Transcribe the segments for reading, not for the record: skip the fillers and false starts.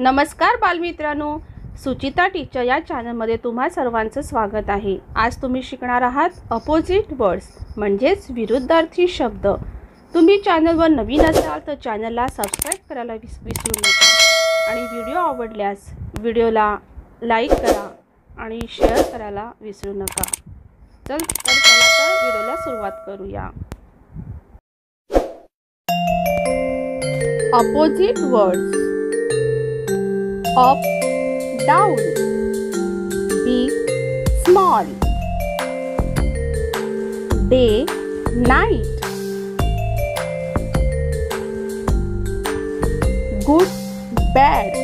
नमस्कार बालमित्रांनो, सुचिता टीचर या चॅनलमध्ये तुम्हा सर्वांचं स्वागत आहे। आज तुम्ही शिकणार आहात अपोजिट वर्ड्स म्हणजेच विरुद्धार्थी शब्द। तुम्ही चॅनलवर नवीन असाल तर चॅनलला सबस्क्राइब करायला विसरू नका आणि व्हिडिओ आवडल्यास व्हिडिओला लाईक करा आणि शेअर करायला विसरू नका। चला तर व्हिडिओला सुरुवात करूया। Opposite words up, down, big, small, day, night, good, bad,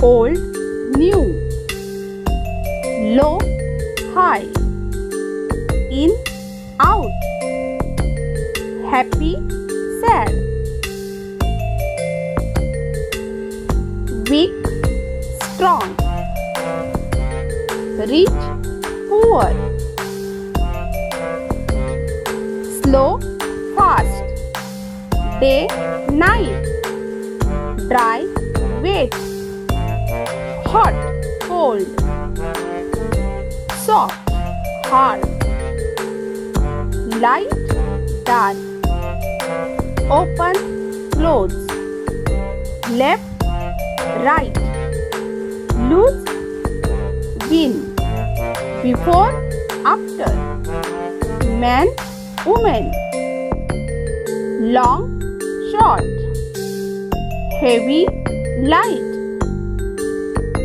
old, new, low, high, in, out, happy, sad, weak, strong, rich, poor, slow, fast, day, night, dry, wet, hot, cold, soft, hard, light, dark, open, close, left, right, loose, win, before, after, man, woman, long, short, heavy, light.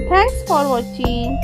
Thanks for watching.